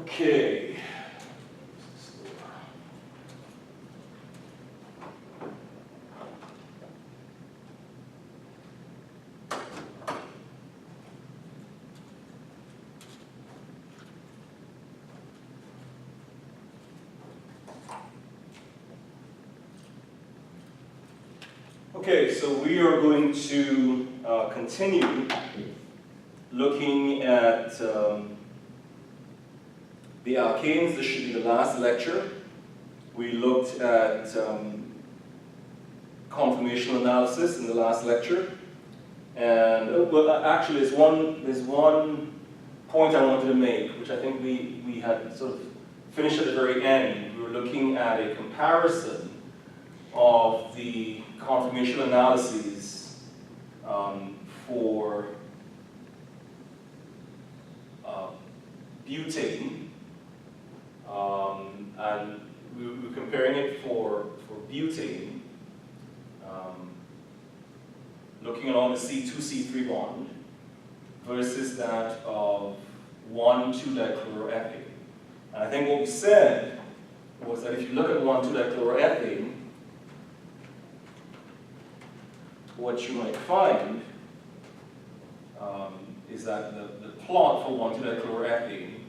Okay. Okay, so we are going to continue looking at the alkanes. This should be the last lecture. We looked at conformational analysis in the last lecture. And well, actually, there's one point I wanted to make, which I think we had sort of finished at the very end. We were looking at a comparison of the conformational analyses for butane, and we were comparing it for butane, looking at all the C2C3 bond versus that of 1,2-dichloroethane. And I think what we said was that if you look at 1,2-dichloroethane, what you might find is that the plot for 1,2-dichloroethane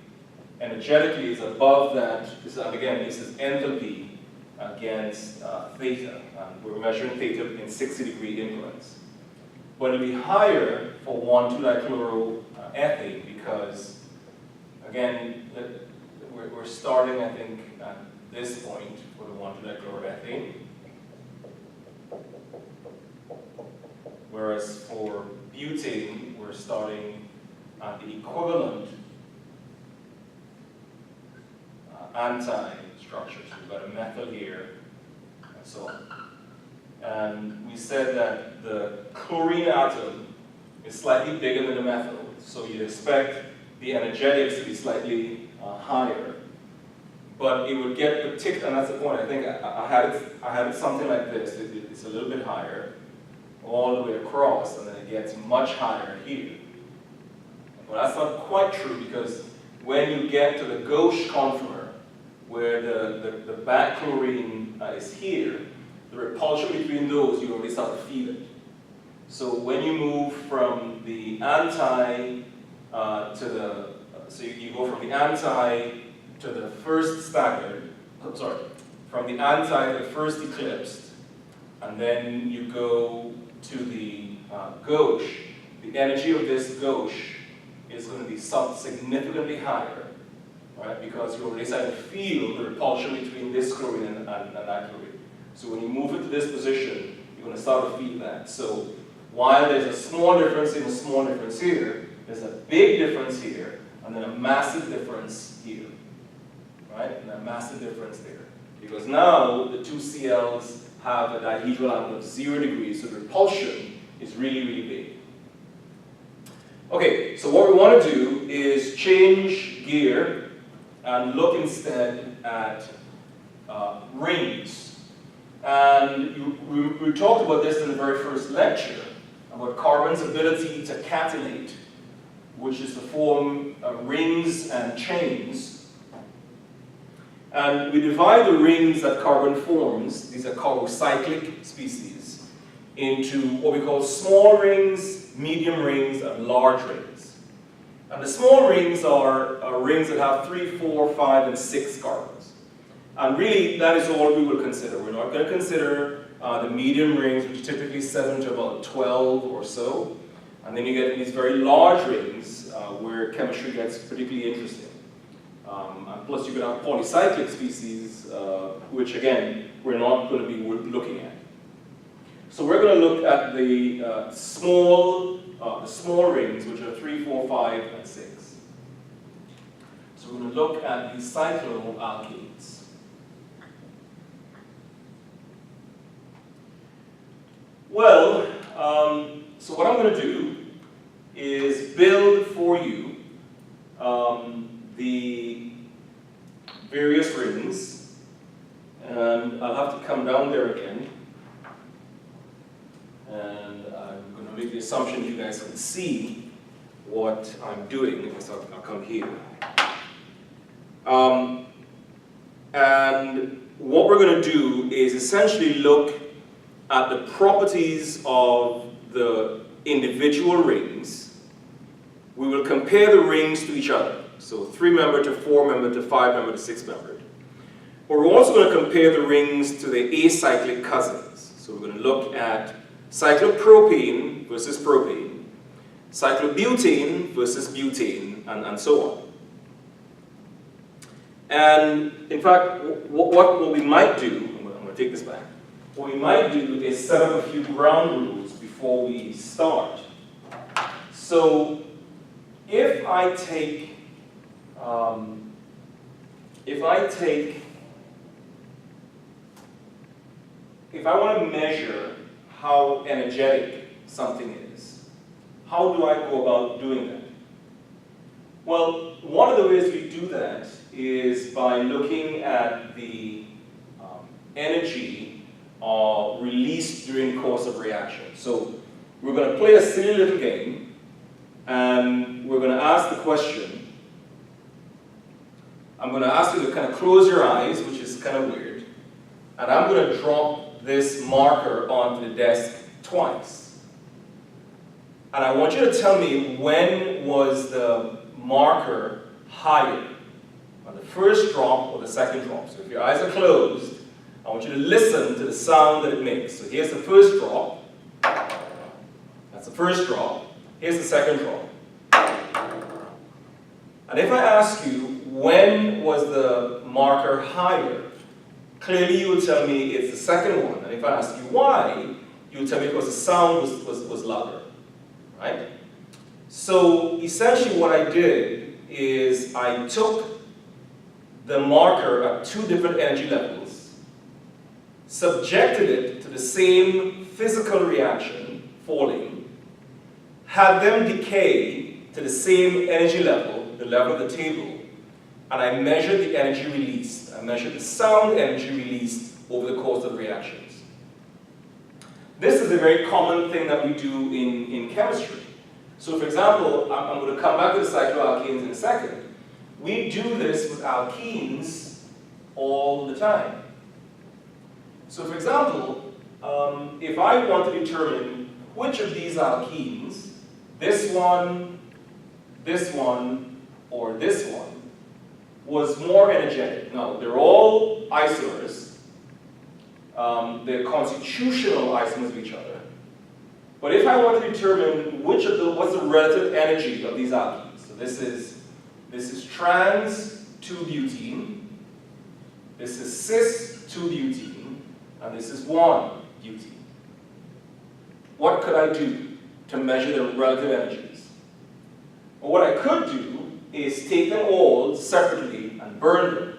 energetically is above that. Again, this is enthalpy against theta. We're measuring theta in 60-degree increments. But it'll be higher for 1,2-dichloroethane because, again, we're starting, I think, at this point for the 1,2-dichloroethane. Whereas for butane, we're starting at the equivalent anti-structure. So we've got a methyl here, and so on. And we said that the chlorine atom is slightly bigger than the methyl, so you'd expect the energetics to be slightly higher. But it would get particular, and that's the point. I think I had it something like this. It's a little bit higher, all the way across, and then it gets much higher here. Well, that's not quite true, because when you get to the gauche conformer, where the back chlorine is here, the repulsion between those, you already start to feel it. So when you move from the anti to the, so you go from the anti to the first staggered, from the anti to the first eclipsed, and then you go to the gauche, the energy of this gauche is going to be significantly higher, right? Because you already start to feel the repulsion between this chlorine and that chlorine. So when you move it to this position, you're going to start to feel that. So while there's a small difference and a small difference here, there's a big difference here, and then a massive difference here, right? And a massive difference there. Because now the two Cls have a dihedral angle of 0 degrees, so the repulsion is really, really big. Okay, so what we want to do is change gear and look instead at rings. And we talked about this in the very first lecture, about carbon's ability to catenate, which is to form rings and chains. And we divide the rings that carbon forms, these are carbocyclic species, into what we call small rings, medium rings, and large rings. And the small rings are rings that have 3, 4, 5, and 6 carbons. And really, that is all we will consider. We're not going to consider the medium rings, which are typically 7 to about 12 or so. And then you get these very large rings, where chemistry gets particularly interesting. And plus, you could have polycyclic species, which again, we're not going to be looking at. So we're going to look at the small rings, which are 3, 4, 5, and 6. So we're going to look at the cycloalkanes. Well, so what I'm going to do is build for you the various rings, and I'll have to come down there again, and I'm going to make the assumption you guys can see what I'm doing, because I'll come here. And what we're going to do is essentially look at the properties of the individual rings. We will compare the rings to each other. So 3-membered to 4-membered to 5-membered to 6-membered. But we're also going to compare the rings to the acyclic cousins. So we're going to look at cyclopropane versus propane, cyclobutane versus butane, and so on. And in fact, what we might do, I'm going to take this back, what we might do is set up a few ground rules before we start. So if I want to measure how energetic something is, how do I go about doing that? Well, one of the ways we do that is by looking at the energy released during the course of reaction. So we're going to play a silly little game, and we're going to ask the question. I'm going to ask you to kind of close your eyes, which is kind of weird, and I'm going to drop this marker onto the desk twice. And I want you to tell me, when was the marker higher? On the first drop or the second drop? So if your eyes are closed, I want you to listen to the sound that it makes. So here's the first drop. That's the first drop. Here's the second drop. And if I ask you, when was the marker higher? Clearly you will tell me it's the second one. And if I ask you why, you will tell me because the sound was louder. Right? So essentially what I did is I took the marker at 2 different energy levels, subjected it to the same physical reaction, falling, had them decay to the same energy level, the level of the table, and I measured the energy released. I measured the sound energy released over the course of the reactions. This is a very common thing that we do in chemistry. So for example, I'm going to come back to the cycloalkanes in a second. We do this with alkenes all the time. So for example, if I want to determine which of these alkenes, this one, or this one, was more energetic. Now, they're all isomers. They're constitutional isomers of each other. But if I want to determine what's the relative energy of these alkenes, so this is trans 2-butene, this is cis 2-butene, and this is 1-butene. What could I do to measure the relative energies? Well, what I could do is take them all separately and burn them.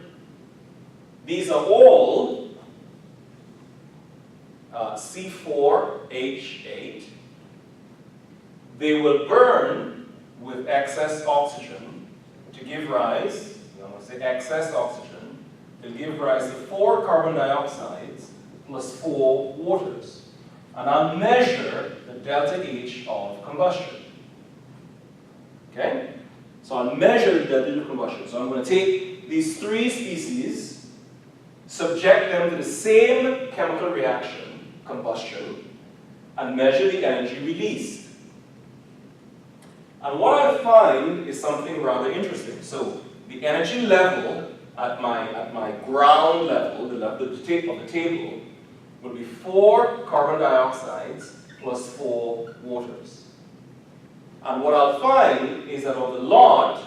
These are all C4H8. They will burn with excess oxygen to give rise, I'm going to say excess oxygen, to give rise to 4 carbon dioxides plus 4 waters. And I'll measure the delta H of combustion. Okay? So I'll measure the delta H of combustion. So I'm going to take these 3 species, subject them to the same chemical reaction, combustion, and measure the energy released. And what I find is something rather interesting. So the energy level at my ground level, the level of the table, will be 4 carbon dioxides plus 4 waters. And what I'll find is that of the lot,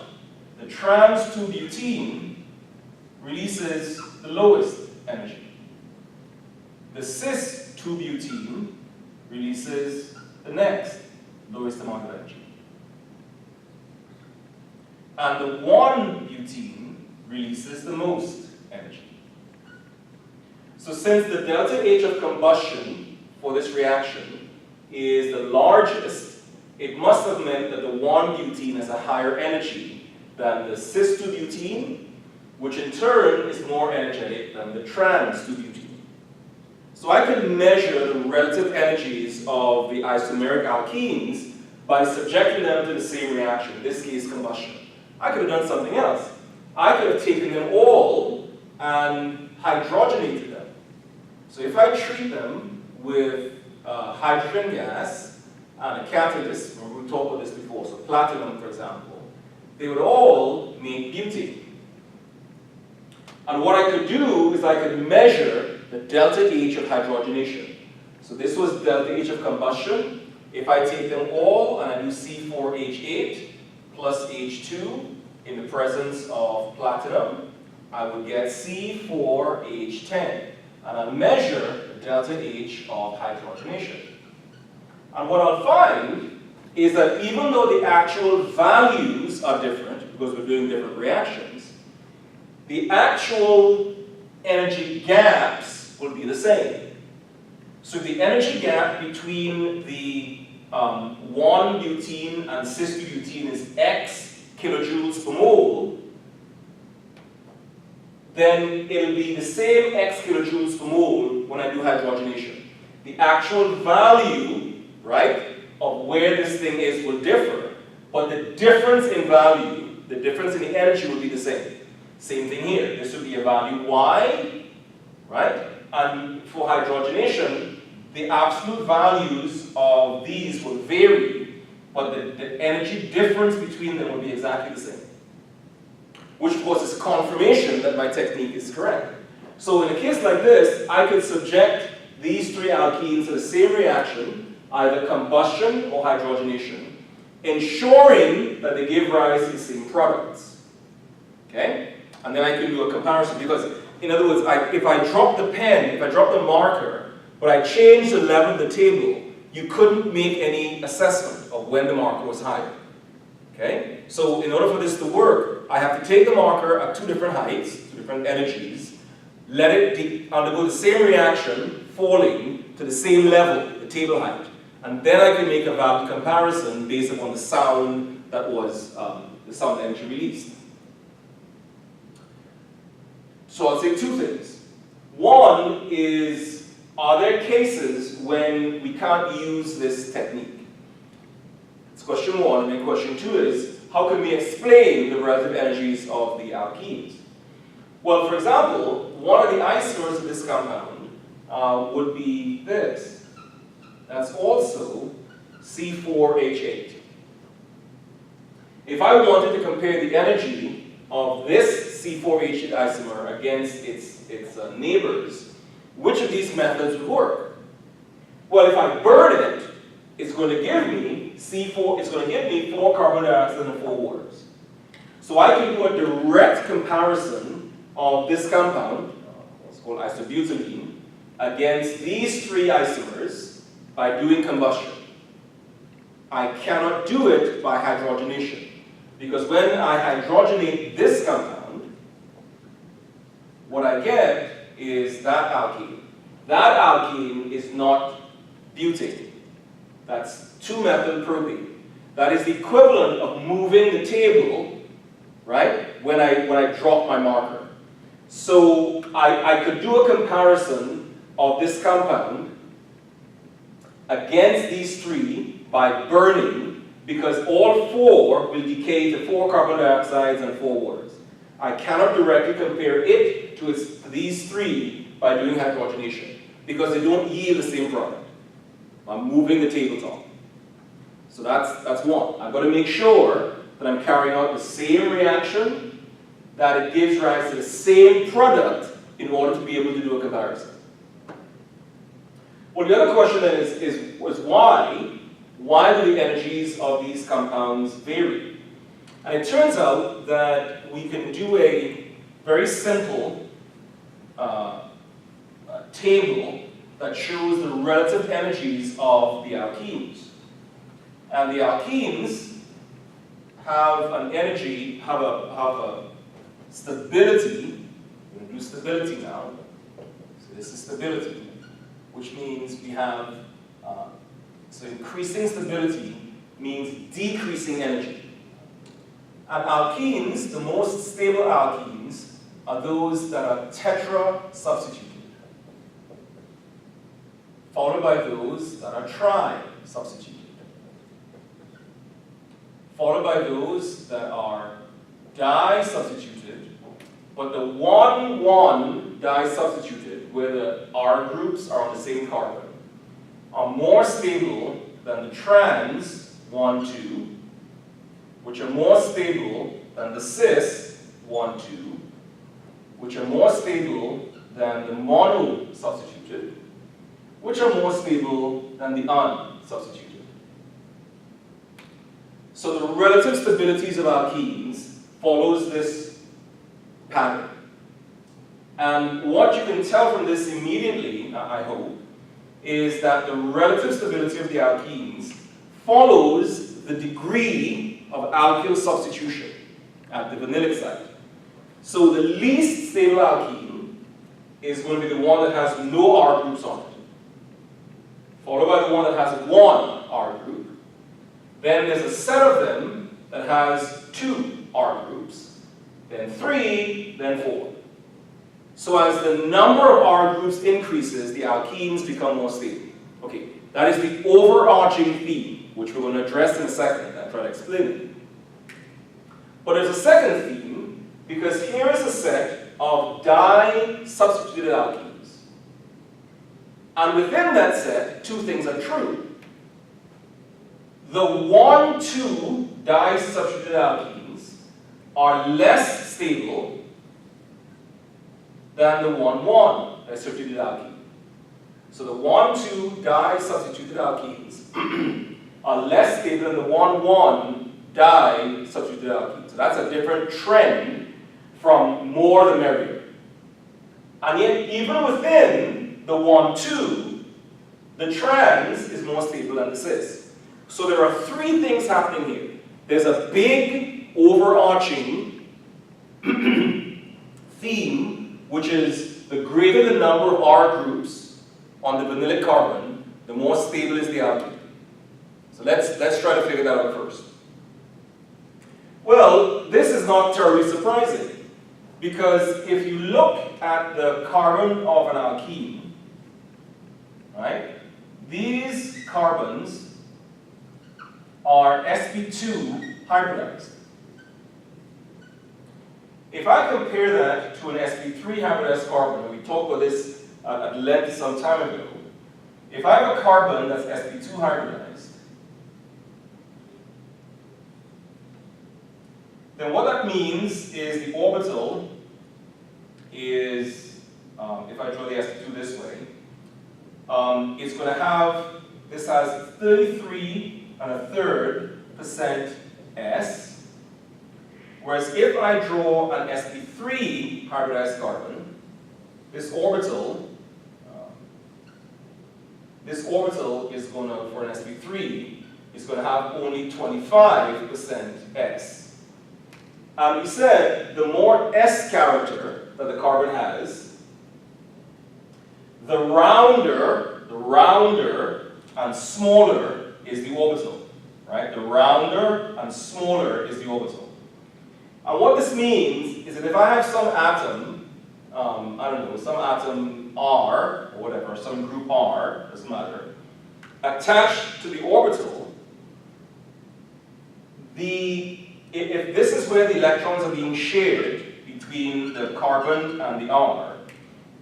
the trans 2-butene releases the lowest energy. The cis 2-butene releases the next lowest amount of energy. And the 1-butene releases the most energy. So since the delta H of combustion for this reaction is the largest, it must have meant that the 1-butene has a higher energy than the cis 2-butene, which in turn is more energetic than the trans 2-butene. So I can measure the relative energies of the isomeric alkenes by subjecting them to the same reaction, in this case combustion. I could have done something else. I could have taken them all and hydrogenated them. So if I treat them with hydrogen gas and a catalyst, remember we talked about this before, so platinum, for example, they would all make butane. And what I could do is I could measure the delta H of hydrogenation. So this was delta H of combustion. If I take them all and I do C4H8 plus H2 in the presence of platinum, I would get C4H10. And I'll measure the delta H of hydrogenation. And what I'll find is that even though the actual values are different, because we're doing different reactions, the actual energy gaps will be the same. So the energy gap between the 1-butene and cis-butene is X kilojoules per mole, then it'll be the same X kilojoules per mole when I do hydrogenation. The actual value, right, of where this thing is will differ, but the difference in value, the difference in the energy will be the same. Same thing here. This would be a value Y, right? And for hydrogenation, the absolute values of these will vary, but the energy difference between them will be exactly the same. Which of course is confirmation that my technique is correct. So in a case like this, I could subject these three alkenes to the same reaction, either combustion or hydrogenation, ensuring that they give rise to the same products. Okay? And then I can do a comparison, because in other words, if I drop the pen, if I drop the marker, but I change the level of the table, you couldn't make any assessment of when the marker was higher. Okay? So in order for this to work, I have to take the marker at two different heights, two different energies, let it undergo the same reaction, falling to the same level, the table height. And then I can make a value comparison based upon the sound that was, the sound energy released. So I'll say two things. One is, are there cases when we can't use this technique? It's question one, and then question two is, how can we explain the relative energies of the alkenes? Well, for example, one of the isomers of this compound would be this. That's also C4H8. If I wanted to compare the energy of this C4H8 isomer against its neighbors, which of these methods would work? Well, if I burn it, it's going to give me C4, it's going to give me 4 carbon dioxide and 4 waters. So I can do a direct comparison of this compound, what's called isobutylene, against these three isomers by doing combustion. I cannot do it by hydrogenation, because when I hydrogenate this compound, what I get is that alkene. That alkene is not butane. That's 2-methyl propane. That is the equivalent of moving the table, right, when I drop my marker. So I could do a comparison of this compound against these three by burning, because all 4 will decay to 4 carbon dioxides and 4 waters. I cannot directly compare it to these three by doing hydrogenation, because they don't yield the same product. I'm moving the tabletop. So that's one. I've got to make sure that I'm carrying out the same reaction, that it gives rise to the same product in order to be able to do a comparison. Well, the other question then is why? Why do the energies of these compounds vary? And it turns out that we can do a very simple table that shows the relative energies of the alkenes. And the alkenes have an energy, have a stability. We're going to do stability now. So this is stability, which means we have, so increasing stability means decreasing energy. And alkenes, the most stable alkenes, are those that are tetra-substituted, followed by those that are tri-substituted, followed by those that are di-substituted, but the 1,1 disubstituted, where the R groups are on the same carbon, are more stable than the trans 1,2, which are more stable than the cis 1,2, which are more stable than the mono substituted, which are more stable than the unsubstituted. So the relative stabilities of alkenes follows this pattern. And what you can tell from this immediately, I hope, is that the relative stability of the alkenes follows the degree of alkyl substitution at the vinylic site. So the least stable alkene is going to be the one that has no R groups on it, followed by the one that has one R group. Then there's a set of them that has 2 R groups, then 3, then 4. So as the number of R groups increases, the alkenes become more stable. Okay, that is the overarching theme, which we're going to address in a second and try to explain it. But there's a second theme, because here is a set of di-substituted alkenes. And within that set, 2 things are true. The 1,2 di-substituted alkenes are less stable than the 1,1 di-substituted alkene. So the 1,2 di-substituted alkenes are less stable than the 1,1 di-substituted alkene. So that's a different trend from more the merrier. And yet, even within the 1,2, the trans is more stable than the cis. So there are 3 things happening here. There's a big overarching theme, which is the greater the number of R groups on the vinylic carbon, the more stable is the alkene. So let's try to figure that out first. Well, this is not terribly surprising, because if you look at the carbon of an alkene, right, these carbons are sp2 hybridized. If I compare that to an sp3 hybridized carbon, and we talked about this at length some time ago, if I have a carbon that's sp2 hybridized, then what that means is the orbital is, if I draw the sp2 this way, it's going to have, this has 33.33% S, whereas if I draw an sp3 hybridized carbon, this orbital is going to, for an sp3, is going to have only 25% S. And we said the more S character that the carbon has, the rounder and smaller is the orbital, right? The rounder and smaller is the orbital. And what this means is that if I have some atom, I don't know, some atom R, or whatever, some group R, doesn't matter, attached to the orbital, if this is where the electrons are being shared between the carbon and the R,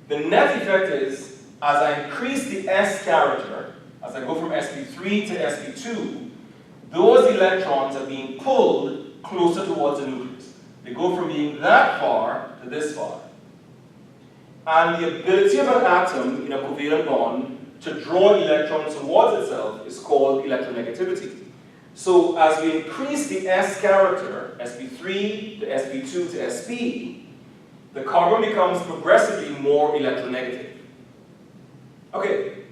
the net effect is, as I increase the S character, as I go from sp3 to sp2, those electrons are being pulled closer towards the nucleus. They go from being that far to this far. And the ability of an atom in a covalent bond to draw electrons towards itself is called electronegativity. So as we increase the S character, sp3 to sp2 to sp, the carbon becomes progressively more electronegative. Okay,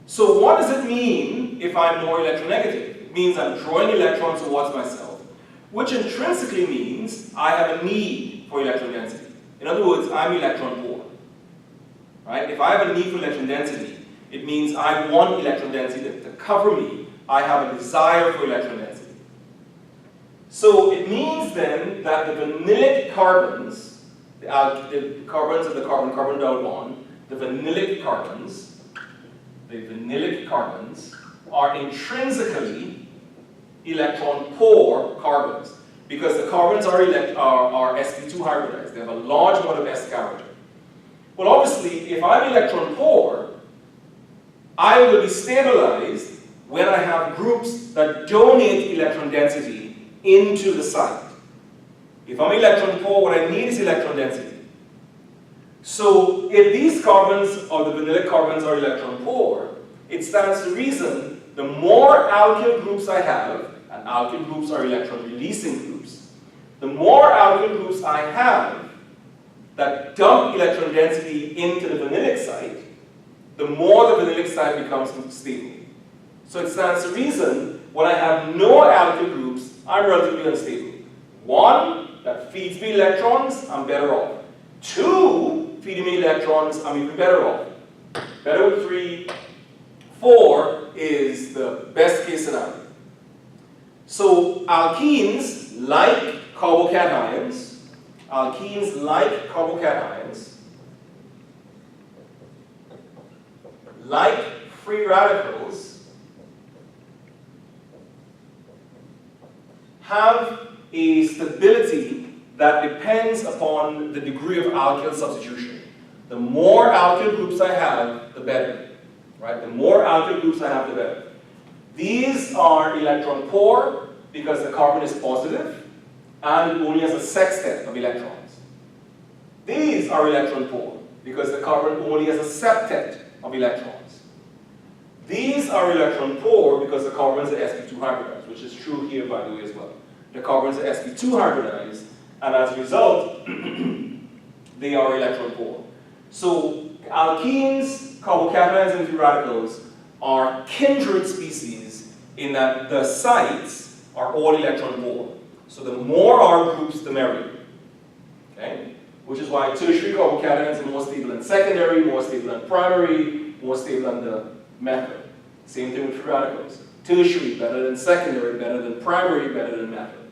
so what does it mean if I'm more electronegative? It means I'm drawing electrons towards myself, which intrinsically means I have a need for electron density. In other words, I'm electron poor. Right? If I have a need for electron density, it means I want electron density to cover me. I have a desire for electron density. So it means then that the vinylic carbons, the carbons of the carbon-carbon double bond, the vinylic carbons are intrinsically electron poor carbons. because the carbons are sp2 hybridized. They have a large amount of s character. Well, obviously, if I'm electron poor, I will be stabilized when I have groups that donate electron density into the site. If I'm electron poor, what I need is electron density. So if these carbons, or the vinylic carbons, are electron poor, it stands to reason the more alkyl groups I have, and alkyl groups are electron releasing groups, the more alkyl groups I have that dump electron density into the vinylic site, the more the vinylic site becomes stable. So it stands to reason when I have no alkyl groups, I'm relatively unstable. 1, that feeds me electrons, I'm better off. 2, feeding me electrons, I'm even better off. Better with 3. 4 is the best case scenario. So alkenes, like carbocations, like free radicals, have a stability that depends upon the degree of alkyl substitution. The more alkyl groups I have, the better. Right? The more alkyl groups I have, the better. These are electron poor because the carbon is positive and it only has a sextet of electrons. These are electron poor because the carbon only has a septet of electrons. These are electron poor because the carbons are sp2 hybridized, which is true here, by the way, as well. The carbons are sp2 hybridized, and as a result, they are electron poor. So alkenes, carbocations, and free radicals are kindred species in that the sites are all electron poor. So the more R groups, the merrier. Okay? Which is why tertiary carbocations are more stable than secondary, more stable than primary, more stable than the method. Same thing with free radicals. Tertiary better than secondary, better than primary, better than method.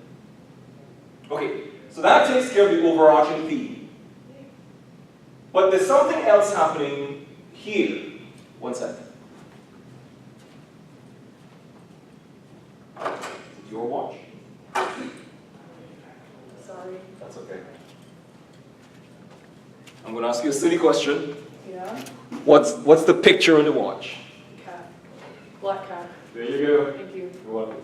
Okay, so that takes care of the overarching theme. But there's something else happening here. One second. Your watch? Sorry. That's okay. I'm going to ask you a silly question. Yeah? What's the picture on the watch? Cat. Black cat. There you go. Thank you. You're welcome.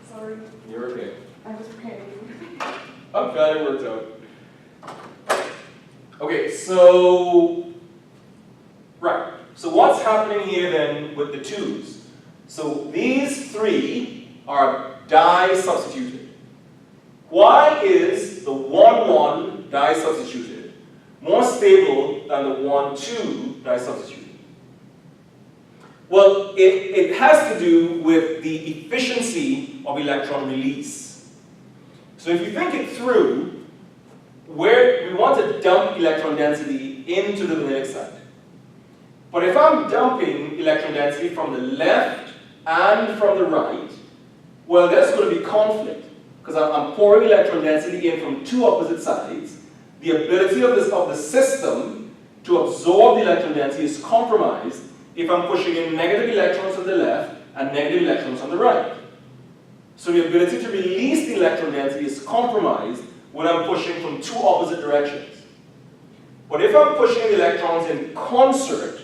Sorry. You're okay. I was panicking. I'm glad it worked out. Okay, so, right. So what's happening here then with the 2s? So these 3 are di-substituted. Why is the 1,1 di-substituted more stable than the 1,2 di-substituted? Well, it has to do with the efficiency of electron release. So if you think it through, where we want to dump electron density into the vinylic site. But if I'm dumping electron density from the left and from the right, well, there's going to be conflict because I'm pouring electron density in from 2 opposite sides. The ability of the system to absorb the electron density is compromised if I'm pushing in negative electrons on the left and negative electrons on the right. So the ability to release the electron density is compromised when I'm pushing from 2 opposite directions. But if I'm pushing the electrons in concert,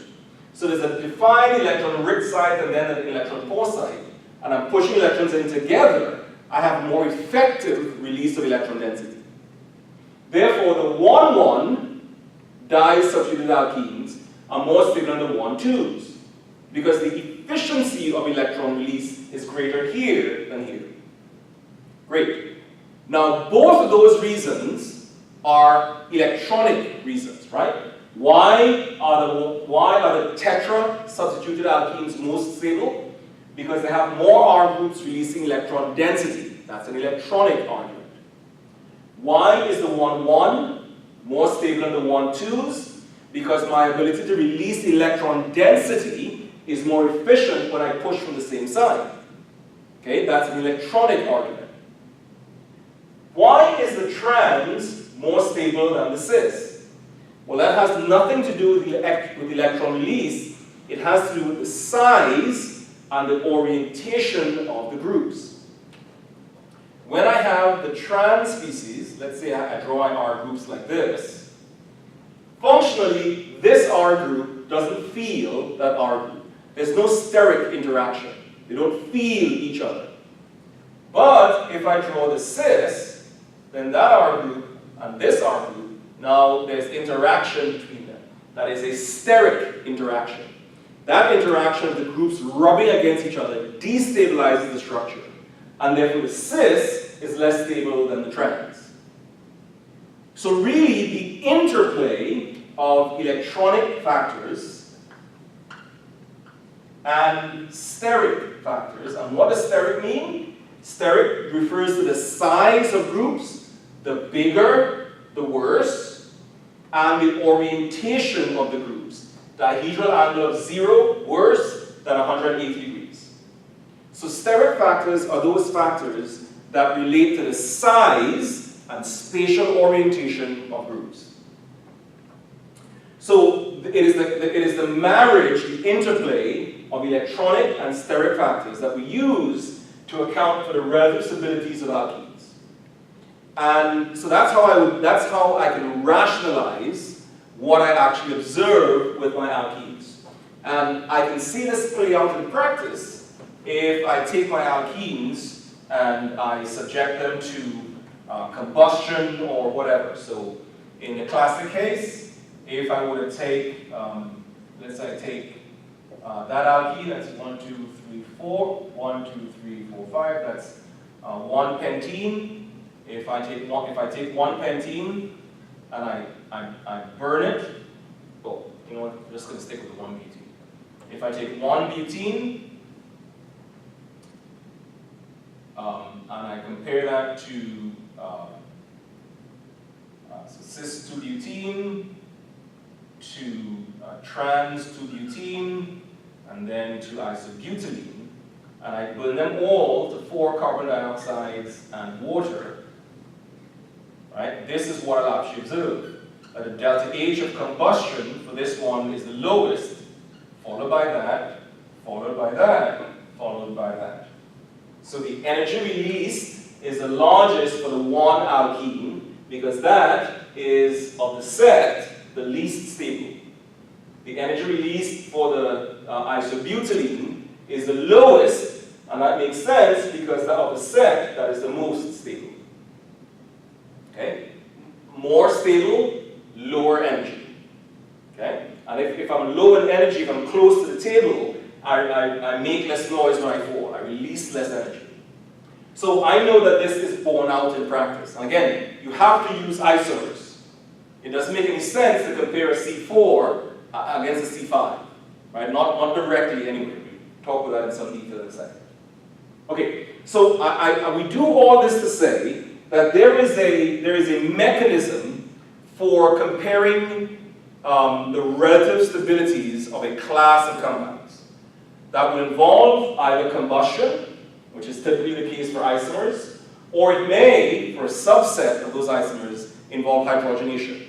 so there's a defined electron-rich site and then an electron-poor site, and I'm pushing electrons in together, I have more effective release of electron density. Therefore, the 1,1 di-substituted alkenes are more stable than the 1,2s because the efficiency of electron release is greater here than here. Great. Now, both of those reasons are electronic reasons, right? Why are the tetra-substituted alkenes most stable? Because they have more R groups releasing electron density. That's an electronic argument. Why is the 1,1 more stable than the 1,2s? Because my ability to release electron density is more efficient when I push from the same side. Okay, that's an electronic argument. Why is the trans more stable than the cis? Well, that has nothing to do with electron release. It has to do with the size and the orientation of the groups. When I have have the trans species, let's say I draw my R groups like this, functionally, this R group doesn't feel that R group. There's no steric interaction. They don't feel each other. But if I draw the cis, then that R group and this R group, now there's interaction between them. That is a steric interaction. That interaction of the groups rubbing against each other destabilizes the structure. And therefore the cis is less stable than the trans. So really the interplay of electronic factors and steric factors, and what does steric mean? Steric refers to the size of groups, the bigger, the worse, and the orientation of the groups. Dihedral angle of 0, worse than 180 degrees. So steric factors are those factors that relate to the size and spatial orientation of groups. So it is the marriage, the interplay of electronic and steric factors that we use to account for the relative stabilities of alkenes. And so that's how I can rationalize what I actually observe with my alkenes. And I can see this play out in practice if I take my alkenes and I subject them to combustion or whatever. So in the classic case, if I were to take, let's say I take that alkene, that's 1, 2, 3, 4, 1, 2, 3, 4, 5, that's 1 pentene. If I take one pentene and I burn it, well, you know what, I'm just going to stick with the 1 butene. If I take 1 butene and I compare that to so cis 2-butene to trans 2-butene and then to isobutylene, and I burn them all to 4 carbon dioxides and water, right? This is what I'll actually observe. That the delta H of combustion for this one is the lowest, followed by that, followed by that, followed by that. So the energy released is the largest for the 1 alkene because that is of the set the least stable. The energy released for the isobutylene is the lowest, and that makes sense because of the set that is the most stable. Okay? More stable, lower energy. Okay? And if I'm low in energy, if I'm close to the table, I make less noise when I fall. I release less energy. So I know that this is borne out in practice. And again, you have to use isomers. It doesn't make any sense to compare a C4 against a C5. Right? Not directly anyway. We'll talk about that in some detail in a second. Okay, so we do all this to say that there is a mechanism for comparing the relative stabilities of a class of compounds. That will involve either combustion, which is typically the case for isomers, or it may, for a subset of those isomers, involve hydrogenation,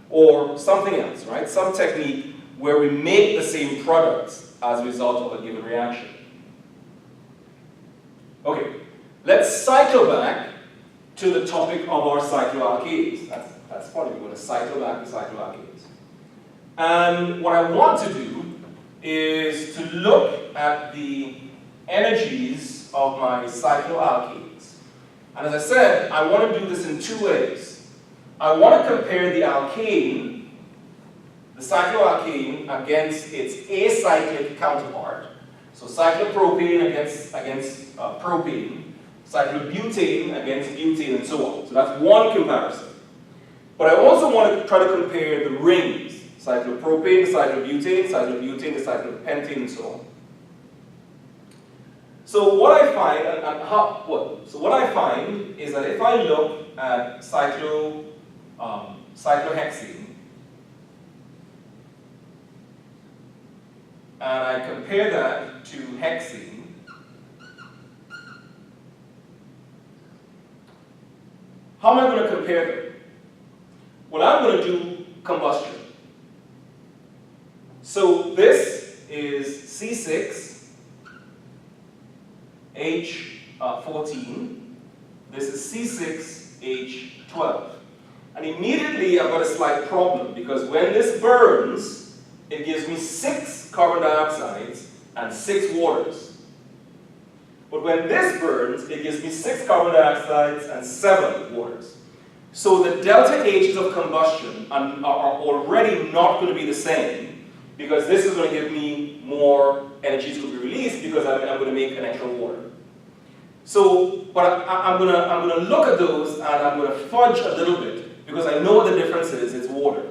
or something else, right? Some technique where we make the same products as a result of a given reaction. Okay, let's cycle back to the topic of our cycloalkanes. That's funny, we're going to cycle back to cycloalkanes. And what I want to do is to look at the energies of my cycloalkanes. And as I said, I want to do this in 2 ways. I want to compare the alkane, the cycloalkane, against its acyclic counterpart. So cyclopropane against propane, cyclobutane against butane, and so on. So that's one comparison. But I also want to try to compare the rings, cyclopropane to cyclobutane, cyclobutane to cyclopentane, and so on. So what I find, so what I find is that if I look at cyclohexane, and I compare that to hexane, how am I going to compare them? Well, I'm going to do combustion. So this is C6H14. this is C6H12. And immediately I've got a slight problem, because when this burns, it gives me 6 carbon dioxides and 6 waters. But when this burns, it gives me 6 carbon dioxides and 7 waters. So the delta H's of combustion are already not going to be the same, because this is going to give me more energy to be released, because I'm going to make an extra water. So, but I'm going to look at those, and I'm going to fudge a little bit, because I know what the difference is. It's water.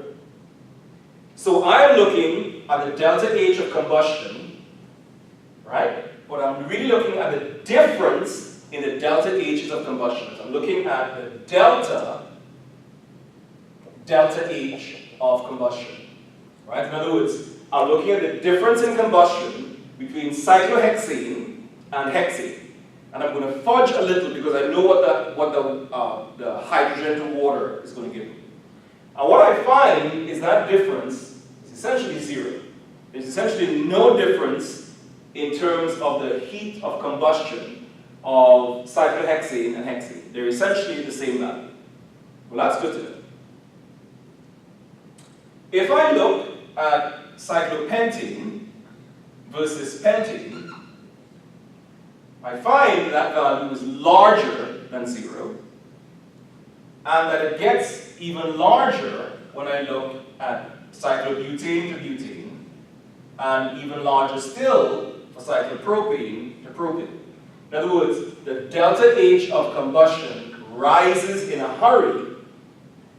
So I'm looking at the delta H of combustion, right? But I'm really looking at the difference in the delta H's of combustion. So I'm looking at the delta H of combustion, right? In other words, I'm looking at the difference in combustion between cyclohexane and hexane. And I'm going to fudge a little, because I know what the hydrogen to water is going to give me. And what I find is that difference is essentially 0. There's essentially no difference in terms of the heat of combustion of cyclohexane and hexane. They're essentially the same value. Well, that's good to know. If I look at cyclopentane versus pentane, I find that value is larger than 0, and that it gets even larger when I look at cyclobutane to butane, and even larger still for cyclopropane to propane. In other words, the delta H of combustion rises in a hurry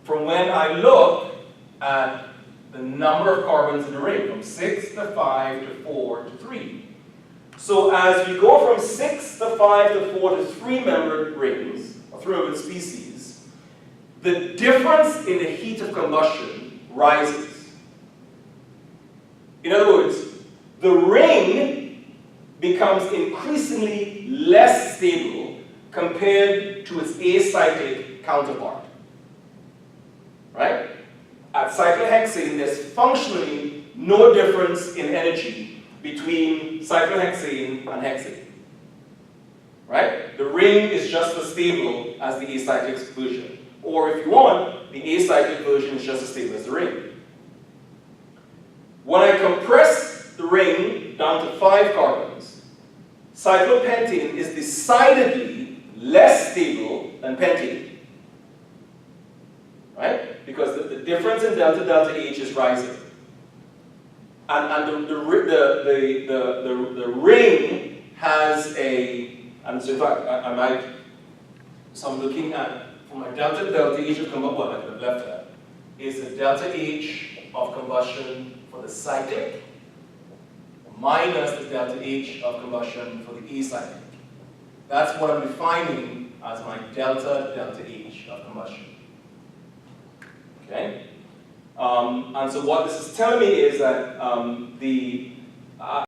from when I look at the number of carbons in the ring, from 6 to 5 to 4 to 3. So as we go from 6 to 5 to 4 to 3-membered rings, or 3-membered species, the difference in the heat of combustion rises. In other words, the ring becomes increasingly less stable compared to its acyclic counterpart. Right? At cyclohexane, there's functionally no difference in energy between cyclohexane and hexane. Right? The ring is just as stable as the acyclic version. Or if you want, the acyclic version is just as stable as the ring. When I compress the ring down to 5 carbons, cyclopentane is decidedly less stable than pentane. Right? Because the difference in delta H is rising. And the ring has a, and so in fact, so I'm looking at, for my delta H of combustion, well, I've left that, is the delta H of combustion for the cyclic minus the delta H of combustion for the acyclic. That's what I'm defining as my delta H of combustion. Okay? And so what this is telling me is that